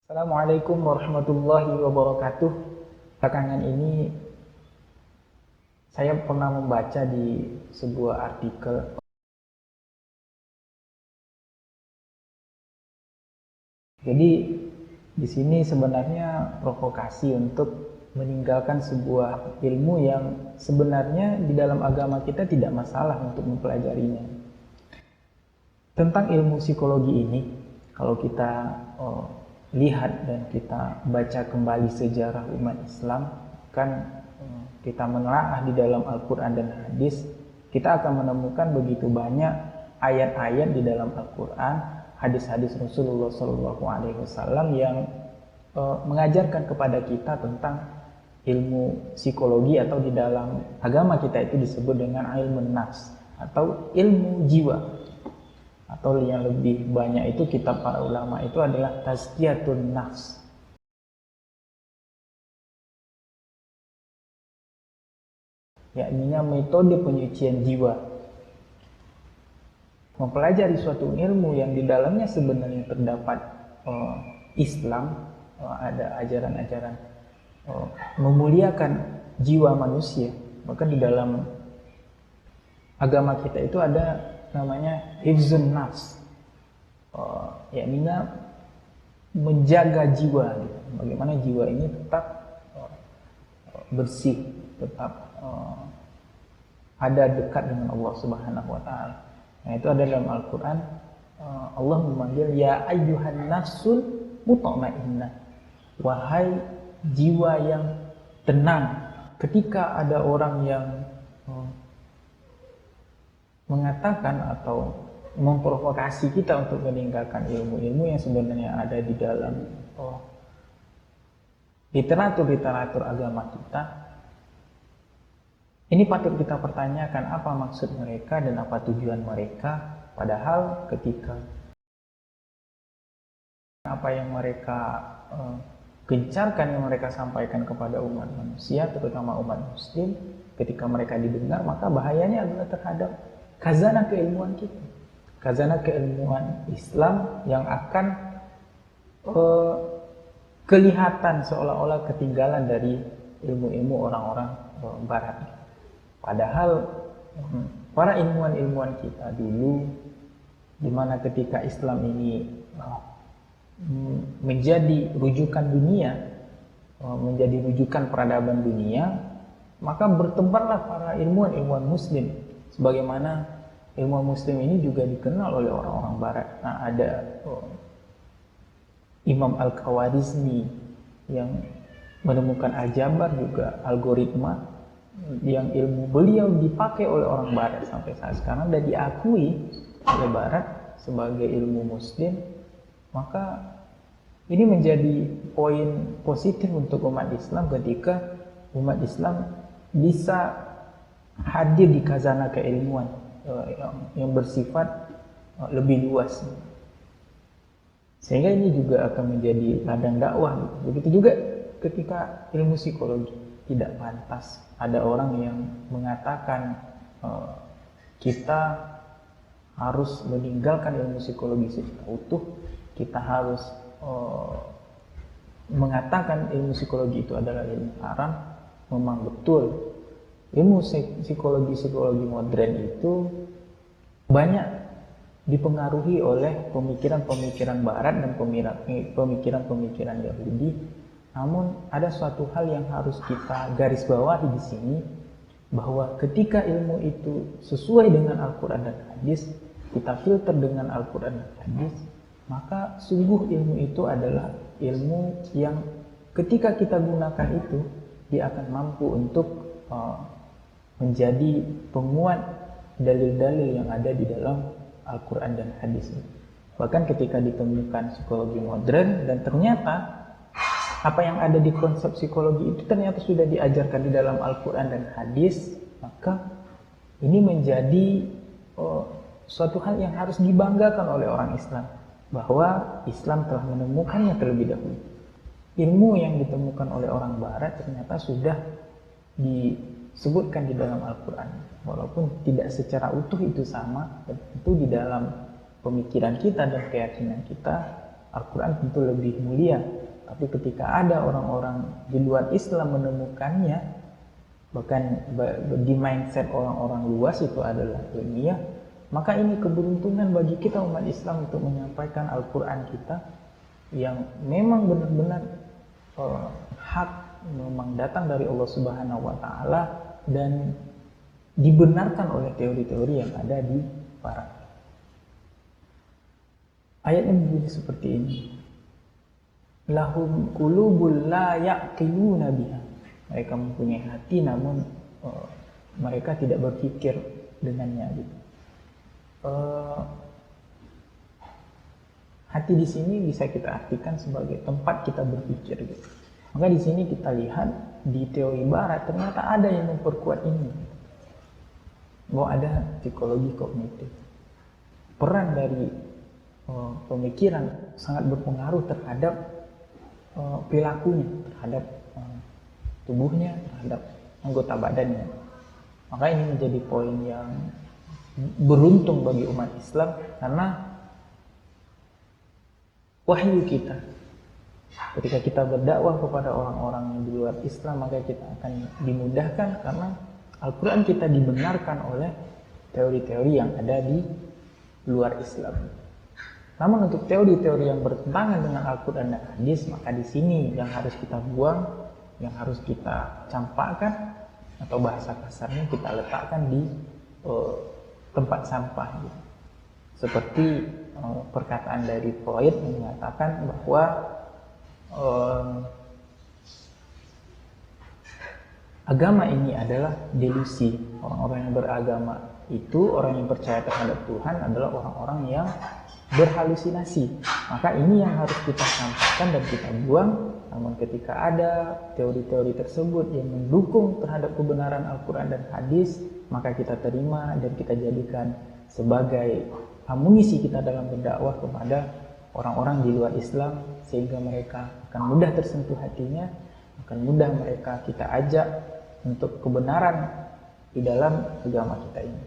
Assalamualaikum warahmatullahi wabarakatuh. Belakangan ini saya pernah membaca di sebuah artikel. Jadi di sini sebenarnya provokasi untuk meninggalkan sebuah ilmu yang sebenarnya di dalam agama kita tidak masalah untuk mempelajarinya. Tentang ilmu psikologi ini, kalau kita lihat dan kita baca kembali sejarah umat Islam, kan kita menelaah di dalam Al-Quran dan hadis, kita akan menemukan begitu banyak ayat-ayat di dalam Al-Quran, hadis-hadis Rasulullah SAW yang mengajarkan kepada kita tentang ilmu psikologi, atau di dalam agama kita itu disebut dengan ilmu nafs atau ilmu jiwa, atau yang lebih banyak itu kitab para ulama itu adalah tazkiyatun nafs. Yakninya metode penyucian jiwa. Mempelajari suatu ilmu yang di dalamnya sebenarnya terdapat Islam, ada ajaran-ajaran memuliakan jiwa manusia. Maka di dalam agama kita itu ada namanya hifzun nafs, yakninya menjaga jiwa gitu. Bagaimana jiwa ini tetap bersih, tetap ada dekat dengan Allah Subhanahu wa taala. Nah, itu ada dalam Al-Qur'an, Allah memanggil ya ayyuhan nafsul mutmainnah, wahai jiwa yang tenang. Ketika ada orang yang mengatakan atau memprovokasi kita untuk meninggalkan ilmu-ilmu yang sebenarnya ada di dalam literatur agama kita, ini patut kita pertanyakan apa maksud mereka dan apa tujuan mereka. Padahal ketika apa yang mereka gencarkan, yang mereka sampaikan kepada umat manusia, terutama umat muslim, ketika mereka didengar, maka bahayanya adalah terhadap khazanah keilmuan kita, khazanah keilmuan Islam yang akan kelihatan seolah-olah ketinggalan dari ilmu-ilmu orang-orang barat. Padahal para ilmuwan-ilmuwan kita dulu, dimana ketika Islam ini menjadi rujukan dunia, menjadi rujukan peradaban dunia, maka bertebarlah para ilmuwan-ilmuwan muslim. Sebagaimana ilmuwan muslim ini juga dikenal oleh orang-orang barat. Nah, ada Imam Al-Khawarizmi yang menemukan aljabar, juga algoritma, yang ilmu beliau dipakai oleh orang barat sampai saat sekarang dan diakui oleh barat sebagai ilmu muslim. Maka ini menjadi poin positif untuk umat Islam ketika umat Islam bisa hadir di khazanah keilmuan yang bersifat lebih luas, sehingga ini juga akan menjadi ladang dakwah. Begitu juga ketika ilmu psikologi, tidak pantas ada orang yang mengatakan kita harus meninggalkan ilmu psikologi secara utuh, kita harus mengatakan ilmu psikologi itu adalah ilmu haram. Memang betul, ilmu psikologi modern itu banyak dipengaruhi oleh pemikiran-pemikiran barat dan pemikiran-pemikiran Yahudi. Namun ada suatu hal yang harus kita garis bawahi di sini, bahwa ketika ilmu itu sesuai dengan Al-Quran dan hadis, kita filter dengan Al-Quran dan hadis, maka sungguh ilmu itu adalah ilmu yang ketika kita gunakan itu, dia akan mampu untuk menjadi penguat dalil-dalil yang ada di dalam Al-Quran dan hadis. Bahkan ketika ditemukan psikologi modern dan ternyata apa yang ada di konsep psikologi itu ternyata sudah diajarkan di dalam Al-Quran dan hadis, maka ini menjadi suatu hal yang harus dibanggakan oleh orang Islam, bahwa Islam telah menemukannya terlebih dahulu. Ilmu yang ditemukan oleh orang barat ternyata sudah disebutkan di dalam Al-Quran, walaupun tidak secara utuh itu sama, tentu di dalam pemikiran kita dan keyakinan kita Al-Quran tentu lebih mulia. Tapi ketika ada orang-orang di luar Islam menemukannya, bahkan di mindset orang-orang luas itu adalah ilmiah, maka ini keberuntungan bagi kita umat Islam untuk menyampaikan Al-Quran kita yang memang benar-benar hak, memang datang dari Allah Subhanahu wa Ta'ala dan dibenarkan oleh teori-teori yang ada di barat. Ayatnya berbunyi seperti ini. Lahum qulubul la ya'qiluna biha. Mereka mempunyai hati namun mereka tidak berpikir dengannya gitu. Hati di sini bisa kita artikan sebagai tempat kita berpikir gitu. Maka di sini kita lihat di teori barat ternyata ada yang memperkuat ini. Bahwa ada psikologi kognitif. Peran dari pemikiran sangat berpengaruh terhadap perilakunya, terhadap tubuhnya, terhadap anggota badannya. Maka ini menjadi poin yang beruntung bagi umat Islam karena wahyu kita ketika kita berdakwah kepada orang-orang yang di luar Islam, maka kita akan dimudahkan karena Al-Quran kita dibenarkan oleh teori-teori yang ada di luar Islam. Namun untuk teori-teori yang bertentangan dengan Al-Quran dan hadis, maka di sini yang harus kita buang, yang harus kita campakkan, atau bahasa kasarnya kita letakkan di tempat sampah gitu. Seperti perkataan dari Freud yang mengatakan bahwa agama ini adalah delusi. Orang-orang yang beragama itu, orang yang percaya terhadap Tuhan adalah orang-orang yang berhalusinasi. Maka ini yang harus kita sampaikan dan kita buang. Namun ketika ada teori-teori tersebut yang mendukung terhadap kebenaran Al-Quran dan hadis, maka kita terima dan kita jadikan sebagai amunisi kita dalam berdakwah kepada orang-orang di luar Islam, sehingga mereka akan mudah tersentuh hatinya, akan mudah mereka kita ajak untuk kebenaran di dalam agama kita ini.